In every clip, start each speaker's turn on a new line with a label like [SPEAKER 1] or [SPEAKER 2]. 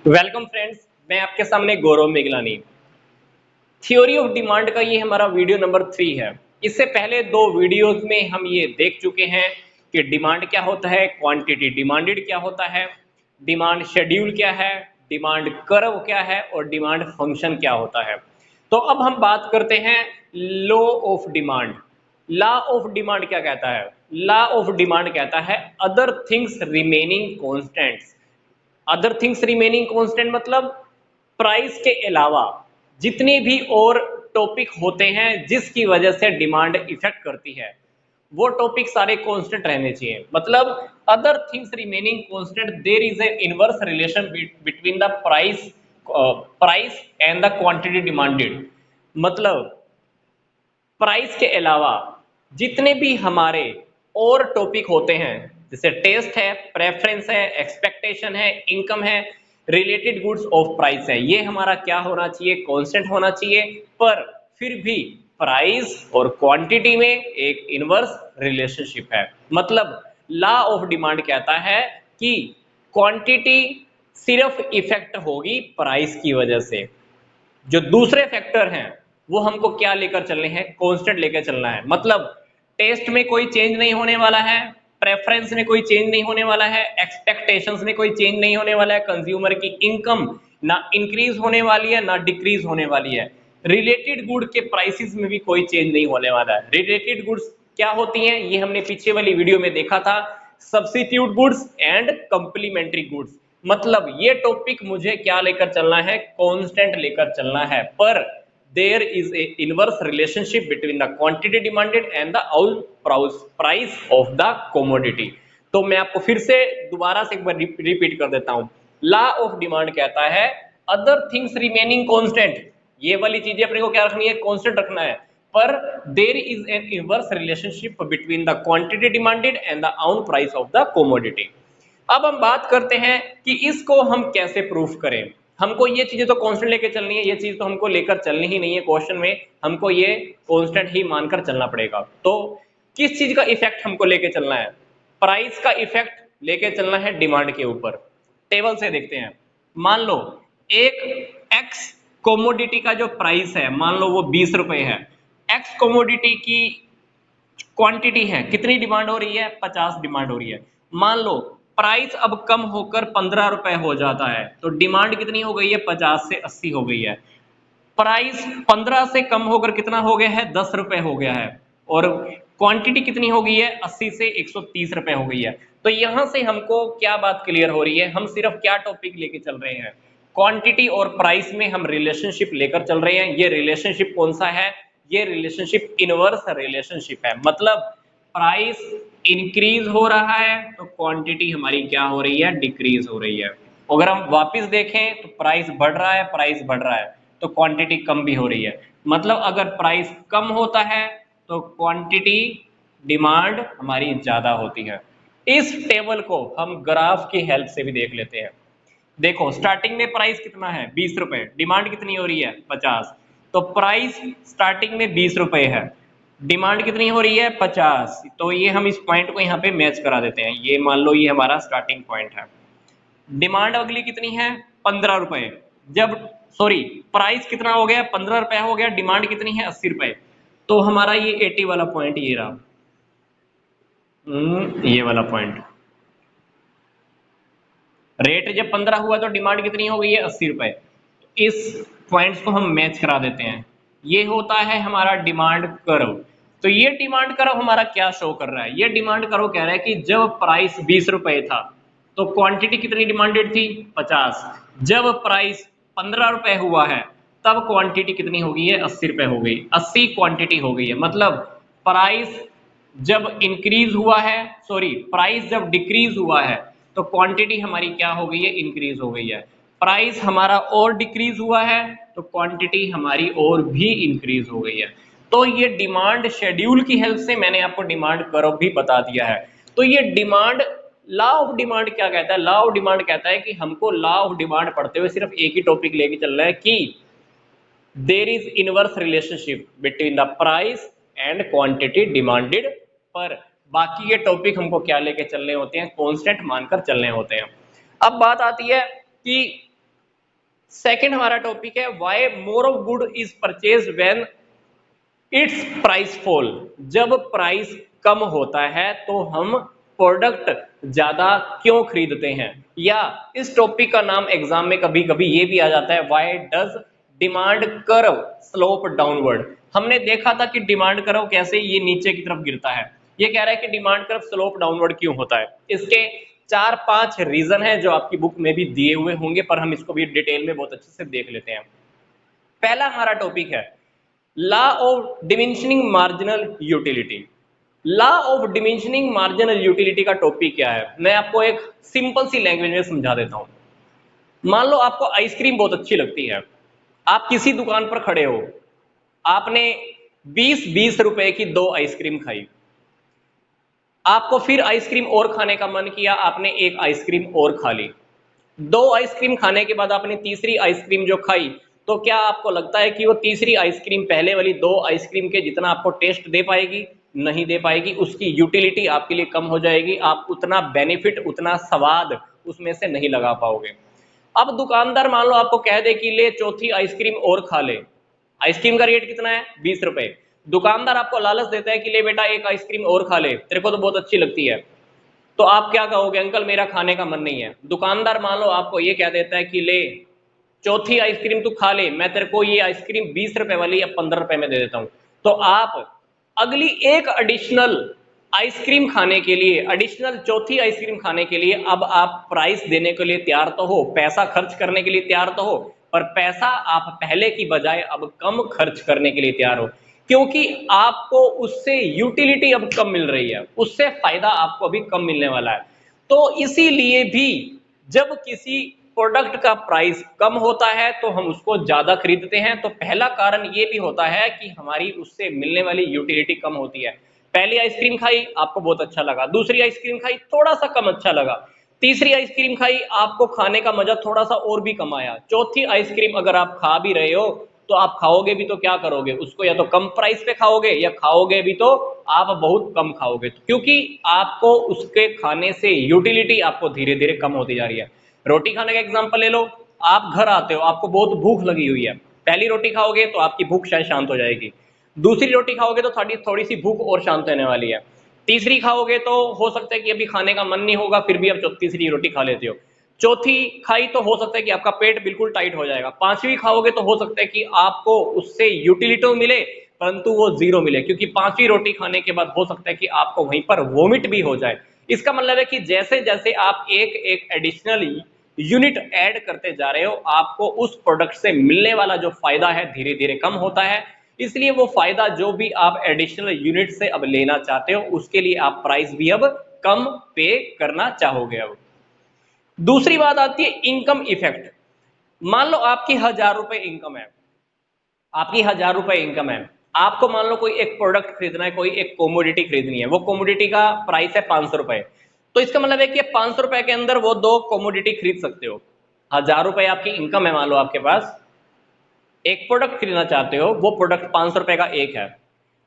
[SPEAKER 1] Welcome friends, मैं आपके सामने गौरव मेघलानी। थ्योरी ऑफ डिमांड का ये हमारा वीडियो नंबर 3 है। इससे पहले दो वीडियोस में हम ये देख चुके हैं कि डिमांड क्या होता है, क्वांटिटी डिमांडेड क्या होता है, डिमांड शेड्यूल क्या है, डिमांड कर्व क्या है और डिमांड फंक्शन क्या होता है। तो अब हम बात करते हैं law of demand. Law of demand क्या कहता है? लॉ ऑफ डिमांड कहता है other things remaining constants. Other things remaining constant मतलब प्राइस के अलावा जितने भी और टॉपिक होते हैं जिसकी वजह से डिमांड इफेक्ट करती है, वो टॉपिक सारे कांस्टेंट रहने चाहिए। मतलब other things remaining constant, there is a inverse relation between the price and the quantity demanded. मतलब प्राइस के अलावा जितने भी हमारे और टॉपिक होते हैं, जैसे टेस्ट है, प्रेफरेंस है, एक्सपेक्टेशन है, इनकम है, रिलेटेड गुड्स ऑफ प्राइस है, ये हमारा क्या होना चाहिए? कांस्टेंट होना चाहिए। पर फिर भी प्राइस और क्वांटिटी में एक इनवर्स रिलेशनशिप है। मतलब लॉ ऑफ डिमांड कहता है कि क्वांटिटी सिर्फ इफेक्ट होगी प्राइस की वजह से, जो दूसरे फैक्टर हैं वो हमको क्या लेकर चलने हैं? कांस्टेंट लेकर चलना है। मतलब टेस्ट में कोई चेंज नहीं होने वाला है, प्रेफरेंस में कोई चेंज नहीं होने वाला है, एक्सपेक्टेशंस में कोई चेंज नहीं होने वाला है, कंज्यूमर की इनकम ना इंक्रीज होने वाली है ना डिक्रीज होने वाली है, रिलेटेड गुड के प्राइसेस में भी कोई चेंज नहीं होने वाला है। रिलेटेड गुड्स क्या होती हैं ये हमने पीछे वाली वीडियो में देखा था, substitute goods and complementary goods. मतलब ये टॉपिक मुझे क्या लेकर चलना है? कांस्टेंट लेकर चलना है। पर there is a inverse relationship between the quantity demanded and the price of the commodity. तो मैं आपको फिर से दोबारा से एक बार रिपीट कर देता हूं। लॉ ऑफ डिमांड कहता है अदर थिंग्स रिमेनिंग कांस्टेंट, ये वाली चीजें अपने को क्या रखनी है? कांस्टेंट रखना है। पर there is an inverse relationship between the quantity demanded and the own price of the commodity. अब हम बात करते हैं कि इसको हम कैसे प्रूफ करें। हमको ये चीजें तो कांस्टेंट लेके चलनी है, ये चीज तो हमको लेकर चलनी ही नहीं है क्वेश्चन में, हमको ये कांस्टेंट ही मानकर चलना पड़ेगा। तो किस चीज का इफेक्ट हमको लेके चलना है? प्राइस का इफेक्ट लेके चलना है डिमांड के ऊपर। टेबल से देखते हैं। मान लो एक एक्स कोमोडिटी का जो प्राइस है, मान लो वो 20 रुपए है। एक्स कोमोडिटी की क्वांटिटी है, कितनी डिमांड हो रही है? 50 डिमांड हो रही है। मान लो प्राइस अब कम होकर 15 रुपए हो जाता है, तो डिमांड कितनी हो गई है? 50 से 80 हो गई है। प्राइस 15 से कम होकर कितना हो गया है? 10 रुपए हो गया है। और क्वांटिटी कितनी हो गई है? 80 से 130 रुपए हो गई है। तो यहां से हमको क्या बात क्लियर हो रही है? हम सिर्फ क्या टॉपिक लेके चल रहे हैं? क्वांटिटी और प्राइस में हम रिलेशनशिप लेकर चल रहे हैं। ये रिलेशनशिप कौन सा है? ये रिलेशनशिप इनवर्स रिलेशनशिप है। मतलब प्राइस इंक्रीज हो रहा है तो क्वांटिटी हमारी क्या हो रही है? डिक्रीज हो रही है। अगर हम वापस देखें तो प्राइस बढ़ रहा है, प्राइस बढ़ रहा है तो क्वांटिटी कम भी हो रही है। मतलब अगर प्राइस कम होता है तो क्वांटिटी डिमांड हमारी ज्यादा होती है। इस टेबल को हम ग्राफ की हेल्प से भी देख लेते हैं। देखो स्टार्टिंग में प्राइस कितना है? 20 रुपए। डिमांड कितनी हो रही है? 50। तो प्राइस स्टार्टिंग में 20 रुपए है, डिमांड कितनी हो रही है? 50। तो ये हम इस पॉइंट को यहाँ पे मैच करा देते हैं। ये मान लो ये हमारा स्टार्टिंग पॉइंट है। डिमांड अगली कितनी है? 15 रुपए। जब सॉरी प्राइस कितना हो गया? 15 रुपए हो गया, डिमांड कितनी है? 80 रुपए। तो हमारा ये 80 वाला पॉइंट ये रहा, ये वाला पॉइंट। रेट जब 15 हुआ तो डिमांड कितनी हो गई है? 80 रुपए। इस पॉइंट्स को हम मैच करा देते हैं। ये होता है हमारा डिमांड कर्व। तो ये डिमांड कर्व हमारा क्या शो कर रहा है? ये डिमांड कर्व कह रहा है कि जब प्राइस 20 रुपए था तो क्वांटिटी कितनी डिमांडेड थी? 50। जब प्राइस 15 रुपए हुआ है तब क्वांटिटी कितनी हो गई है? 80 रुपए हो गई। 80 क्वांटिटी हो गई है। मतलब प्राइस जब इंक्रीज हुआ है, सॉरी प्राइस जब डिक्रीज हुआ है तो क्वांटिटी हमारी क्या हो गई है? इंक्रीज हो गई है। प्राइस हमारा और डिक्रीज हुआ है तो क्वांटिटी हमारी और भी इंक्रीज हो गई है। तो ये डिमांड शेड्यूल की हेल्प से मैंने आपको डिमांड कर्व भी बता दिया है। तो ये डिमांड लॉ ऑफ डिमांड क्या कहता है? लॉ ऑफ डिमांड कहता है कि हमको लॉ ऑफ डिमांड पढ़ते हुए सिर्फ एक ही टॉपिक लेके चलना है कि there is inverse relationship between the price and quantity demanded. पर बाकी ये टॉपिक हमको क्या लेके चलने होते हैं? कांस्टेंट मानकर चलने होते हैं। अब बात आती है कि सेकंड हमारा टॉपिक है why more of good is purchase when it's price fall. जब प्राइस कम होता है तो हम प्रोडक्ट ज्यादा क्यों खरीदते हैं, या इस टॉपिक का नाम एग्जाम में कभी कभी ये भी आ जाता है why does demand curve slope downward. हमने देखा था कि डिमांड कर्व कैसे ये नीचे की तरफ गिरता है, ये कह रहा है कि डिमांड कर्व स्लोप डाउनवर्ड क्यों होता है। इसके 4-5 रीजन है जो आपकी बुक में भी दिए हुए होंगे, पर हम इसको भी डिटेल में बहुत अच्छे से देख लेते हैं। पहला हमारा टॉपिक है law of diminishing marginal utility. Law of diminishing marginal utility का टॉपिक क्या है, मैं आपको एक सिंपल सी लैंग्वेज में समझा देता हूं। मान लो आपको आइसक्रीम बहुत अच्छी लगती है, आप किसी दुकान पर खड़े हो, आपने 20-20 रुपए की 2 आइसक्रीम खाई, आपको फिर आइसक्रीम और खाने का मन किया, आपने एक आइसक्रीम और खा ली। 2 आइसक्रीम खाने के बाद आपने तीसरी आइसक्रीम जो खाई, तो क्या आपको लगता है कि वो तीसरी आइसक्रीम पहले वाली 2 आइसक्रीम के जितना आपको टेस्ट दे पाएगी? नहीं दे पाएगी। उसकी यूटिलिटी आपके लिए कम हो जाएगी, आप उतना बेनिफिट, उतना स्वाद उसमें से नहीं लगा पाओगे। अब दुकानदार मान लो आपको कह दे कि ले चौथी आइसक्रीम और खा ले। आइसक्रीम का रेट कितना है? 20 रुपए। दुकानदार आपको लालच देता है कि ले बेटा एक आइसक्रीम और खा ले, तेरे को तो बहुत अच्छी लगती है। तो आप क्या कहोगे? अंकल मेरा खाने का मन नहीं है। दुकानदार मान लो आपको ये कह देता है कि ले चौथी आइसक्रीम तू खा ले, मैं तेरे को ये आइसक्रीम 20 रुपए वाली या 15 रुपए में दे देता हूं। तो आप अगली एक एडिशनल आइसक्रीम खाने के लिए, एडिशनल चौथी आइसक्रीम खाने के लिए अब आप प्राइस देने के लिए तैयार तो हो, पैसा खर्च करने के लिए तैयार तो हो, पर पैसा आप पहले की बजाय अब कम खर्च करने के लिए तैयार हो, क्योंकि आपको उससे यूटिलिटी अब कम मिल रही है, उससे फायदा आपको अभी कम मिलने वाला है। तो इसीलिए भी जब किसी प्रोडक्ट का प्राइस कम होता है तो हम उसको ज्यादा खरीदते हैं। तो पहला कारण ये भी होता है कि हमारी उससे मिलने वाली यूटिलिटी कम होती है। पहली आइसक्रीम खाई, आपको बहुत अच्छा लगा, दूसरी आइसक्रीम खाई, थोड़ा सा कम अच्छा लगा, तीसरी आइसक्रीम खाई, आपको खाने का मजा थोड़ा सा और भी कम आया, चौथी आइसक्रीम अगर आप खा भी रहे हो तो आप खाओगे भी तो क्या करोगे उसको, या तो कम प्राइस पे खाओगे, या खाओगे भी तो आप बहुत कम खाओगे, क्योंकि आपको उसके खाने से यूटिलिटी आपको धीरे धीरे कम होती जा रही है। रोटी खाने का एग्जांपल ले लो, आप घर आते हो, आपको बहुत भूख लगी हुई है, पहली रोटी खाओगे तो आपकी भूख शायद शांत हो जाएगी, दूसरी रोटी खाओगे तो थोड़ी सी भूख और शांत होने वाली है, तीसरी खाओगे तो हो सकता है कि अभी खाने का मन नहीं होगा, फिर भी आप तीसरी रोटी खा लेते हो, चौथी खाई तो हो सकता है कि आपका पेट बिल्कुल टाइट हो जाएगा, पांचवी खाओगे तो हो सकता है कि आपको उससे यूटिलिटी मिले परंतु वो जीरो मिले, क्योंकि पांचवी रोटी खाने के बाद हो सकता है कि आपको वहीं पर वोमिट भी हो जाए। इसका मतलब है कि जैसे जैसे आप एक एक एडिशनल यूनिट ऐड करते जा रहे हो, आपको उस प्रोडक्ट से मिलने वाला जो फायदा है धीरे धीरे कम होता है। इसलिए वो फायदा जो भी आप एडिशनल यूनिट से अब लेना चाहते हो उसके लिए आप प्राइस भी अब कम पे करना चाहोगे। अब दूसरी बात आती है इनकम इफेक्ट। मान लो आपकी 1000 रुपए इनकम है, आपकी 1000 रुपए इनकम है, आपको मान लो कोई एक प्रोडक्ट खरीदना है, कोई एक कोमोडिटी खरीदनी है, वो कोमोडिटी का प्राइस है 500 रुपए। तो इसका मतलब है कि 500 रुपए के अंदर वो 2 कोमोडिटी खरीद सकते हो। 1000 रुपए आपकी इनकम है, मान लो आपके पास एक प्रोडक्ट खरीदना चाहते हो, वो प्रोडक्ट 500 रुपए का एक है,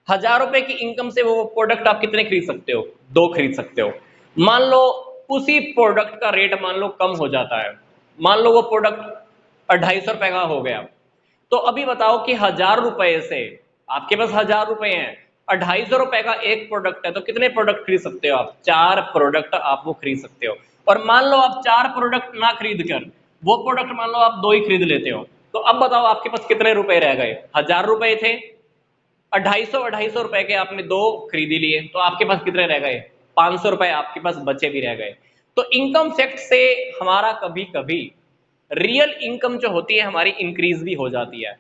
[SPEAKER 1] 1000 रुपए की इनकम से वो प्रोडक्ट आप कितने खरीद सकते हो? 2 खरीद सकते हो। मान लो उसी प्रोडक्ट का रेट मान लो कम हो जाता है, मान लो वो प्रोडक्ट 250 रुपए का हो गया, तो अभी बताओ कि 1000 रुपए से आपके पास 1000 रुपए हैं, 250 रुपए का एक प्रोडक्ट है, तो कितने प्रोडक्ट खरीद सकते हो आप? 4 प्रोडक्ट आप वो खरीद सकते हो। और मान लो आप 4 प्रोडक्ट ना खरीद कर वो प्रोडक्ट मान लो आप 2 ही खरीद लेते हो, तो अब बताओ आपके पास कितने रुपए रह गए? 1000 रुपए थे, 250 रुपए के आपने 2 खरीदी लिए, तो आपके पास कितने रह गए? 500 रुपए आपके पास बचे भी रह गए। तो इनकम फैक्ट से हमारा कभी कभी रियल इनकम जो होती है हमारी इंक्रीज भी हो जाती है।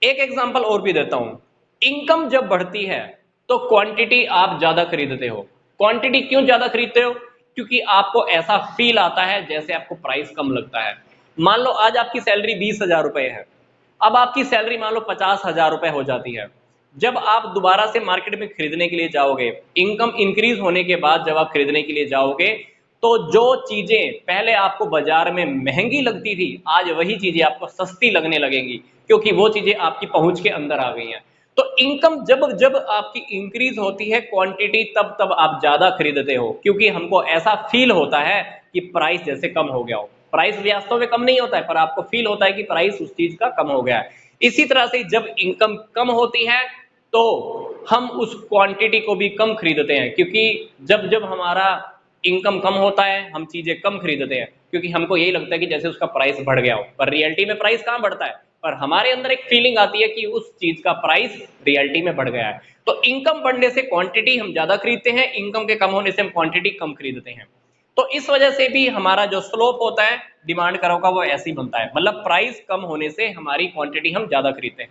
[SPEAKER 1] एक एग्जांपल और भी देता हूं, इनकम जब बढ़ती है तो क्वांटिटी आप ज्यादा खरीदते हो। क्वांटिटी क्यों ज्यादा खरीदते हो? क्योंकि आपको ऐसा फील आता है जैसे आपको प्राइस कम लगता है। मान लो आज आपकी सैलरी 20,000 रुपए है, अब आपकी सैलरी मान लो 50,000 रुपए हो जाती है। जब आप दोबारा से मार्केट में खरीदने के लिए जाओगे, इनकम इंक्रीज होने के बाद जब आप खरीदने के लिए जाओगे, तो जो चीजें पहले आपको बाजार में महंगी लगती थी आज वही चीजें आपको सस्ती लगने लगेंगी, क्योंकि वो चीजें आपकी पहुंच के अंदर आ गई हैं। तो इनकम जब जब आपकी इंक्रीज होती है क्वांटिटी, तब तब आप ज्यादा खरीदते हो, क्योंकि हमको ऐसा फील होता है कि प्राइस जैसे कम हो गया हो। प्राइस वास्तव में कम नहीं होता है, पर आपको फील होता है कि प्राइस उस चीज का कम हो गया है। इसी तरह से जब इनकम कम होती है तो हम उस क्वांटिटी को भी कम खरीदते हैं, क्योंकि जब जब हमारा इनकम कम होता है हम चीजें कम खरीदते हैं, क्योंकि हमको यही लगता है कि जैसे उसका प्राइस बढ़ गया हो, पर रियलिटी में प्राइस कहाँ बढ़ता है, पर हमारे अंदर एक फीलिंग आती है कि उस चीज का प्राइस रियलिटी में बढ़ गया है। तो इनकम बढ़ने से क्वांटिटी हम ज्यादा खरीदते हैं, इनकम के कम होने से हम क्वांटिटी कम खरीदते हैं। तो इस वजह से भी हमारा जो स्लोप होता है डिमांड कर्व का वो ऐसे ही बनता है, मतलब प्राइस कम होने से हमारी क्वांटिटी हम ज्यादा खरीदते हैं।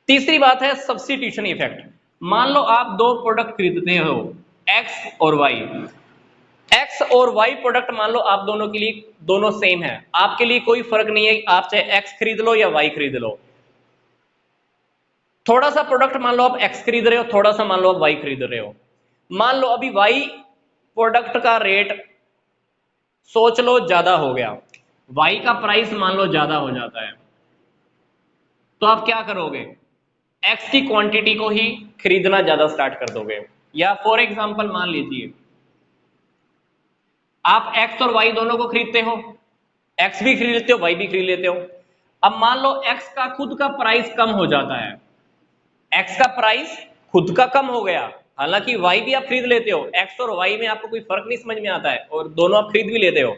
[SPEAKER 1] तीसरी बात है सब्स्टिट्यूशन इफेक्ट। मान लो आप दो प्रोडक्ट खरीदते हो, एक्स और वाई। एक्स और वाई प्रोडक्ट मान लो आप दोनों के लिए दोनों सेम है, आपके लिए कोई फर्क नहीं है आप चाहे एक्स खरीद लो या वाई खरीद लो। थोड़ा सा प्रोडक्ट मान लो आप एक्स खरीद रहे हो, थोड़ा सा मान लो आप वाई खरीद रहे हो। मान लो अभी वाई प्रोडक्ट का रेट सोच लो ज्यादा हो गया, वाई का प्राइस मान लो ज्यादा हो जाता है, तो आप क्या करोगे, एक्स की क्वांटिटी को ही खरीदना ज्यादा स्टार्ट कर दोगे। या फॉर एग्जांपल मान लीजिए आप एक्स और वाई दोनों को खरीदते हो, एक्स भी खरीद लेते हो वाई भी खरीद लेते हो। अब मान लो एक्स का खुद का प्राइस कम हो जाता है, एक्स का प्राइस खुद का कम हो गया, हालांकि वाई भी आप खरीद लेते हो, एक्स और वाई में आपको कोई फर्क नहीं समझ में आता है और दोनों आप खरीद भी लेते हो।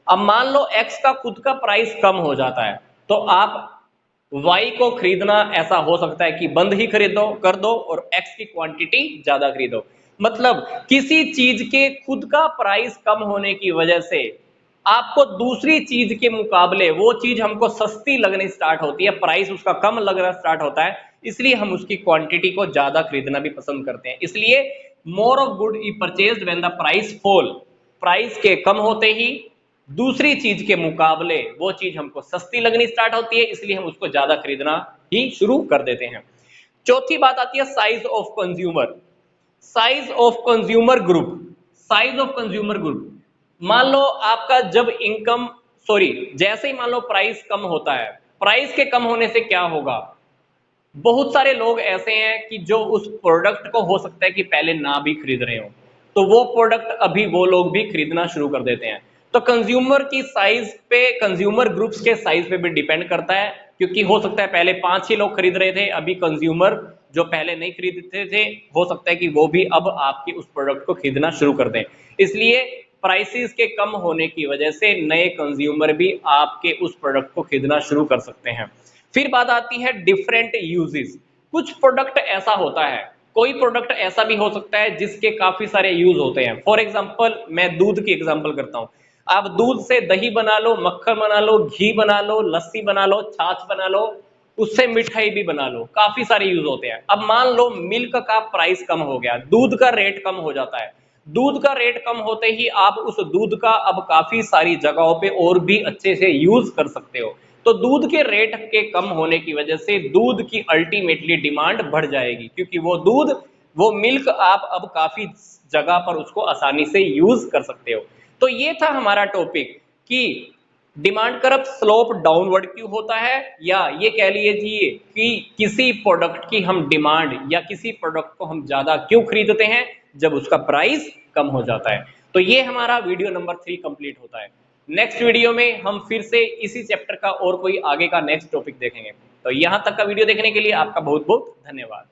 [SPEAKER 1] अब मान लो एक्स का खुद का प्राइस कम हो जाता है, तो आप वाई को खरीदना ऐसा हो सकता है कि बंद ही खरीदो कर दो और एक्स की क्वांटिटी ज्यादा खरीदो। मतलब किसी चीज के खुद का प्राइस कम होने की वजह से आपको दूसरी चीज के मुकाबले वो चीज हमको सस्ती लगनी स्टार्ट होती है, प्राइस उसका कम लगना स्टार्ट होता है, इसलिए हम उसकी क्वांटिटी को ज्यादा खरीदना भी पसंद करते हैं। इसलिए more of good E purchased when the price fall, price के कम होते ही दूसरी चीज के मुकाबले वो चीज हमको सस्ती लगनी स्टार्ट होती है, इसलिए हम उसको ज्यादा खरीदना ही शुरू कर देते हैं। चौथी बात आती है size of consumer. Size of consumer group, size of consumer group. मान लो आपका जब इनकम जैसे ही मान लो प्राइस कम होता है, प्राइस के कम होने से क्या होगा, बहुत सारे लोग ऐसे हैं कि जो उस प्रोडक्ट को हो सकता है कि पहले ना भी खरीद रहे हो, तो वो प्रोडक्ट अभी वो लोग भी खरीदना शुरू कर देते हैं। तो कंज्यूमर की साइज पे, कंज्यूमर ग्रुप्स के साइज पे भी डिपेंड करता है, क्योंकि हो सकता है पहले 5 ही लोग खरीद रहे थे, अभी कंज्यूमर जो पहले नहीं खरीदते थे हो सकता है कि वो भी अब आपकी उस प्रोडक्ट को खरीदना शुरू कर दें। इसलिए प्राइसेस के कम होने की वजह से नए कंज्यूमर भी आपके उस प्रोडक्ट को खरीदना शुरू कर सकते हैं। फिर बात आती है डिफरेंट यूजेस। कुछ प्रोडक्ट ऐसा होता है, कोई प्रोडक्ट ऐसा भी हो सकता है जिसके काफी सारे यूज होते हैं। फॉर एग्जांपल मैं दूध की एग्जांपल करता हूं, आप दूध से दही बना लो, मक्खन बना लो, घी बना लो, लस्सी बना लो, छाछ बना लो, उससे मिठाई भी बना लो, काफी सारे यूज होते हैं। अब मान लो मिल्क का प्राइस कम हो गया, दूध का रेट कम हो जाता है, दूध का रेट कम होते ही आप उस दूध का अब काफी सारी जगहों पे और भी अच्छे से यूज कर सकते हो। तो दूध के रेट के कम होने की वजह से दूध की अल्टीमेटली डिमांड बढ़ जाएगी, क्योंकि वो दूध, वो मिल्क आप अब काफी जगह पर उसको आसानी से यूज कर सकते हो। तो ये था हमारा टॉपिक कि डिमांड कर्व स्लोप डाउनवर्ड क्यों होता है, या ये कह लीजिए कि किसी प्रोडक्ट की हम डिमांड या किसी प्रोडक्ट को हम ज्यादा क्यों खरीदते हैं जब उसका प्राइस कम हो जाता है। तो ये हमारा वीडियो नंबर 3 कंप्लीट होता है। नेक्स्ट वीडियो में हम फिर से इसी चैप्टर का और कोई आगे का नेक्स्ट टॉपिक देखेंगे। तो यहां तक का वीडियो देखने के लिए आपका बहुत बहुत धन्यवाद।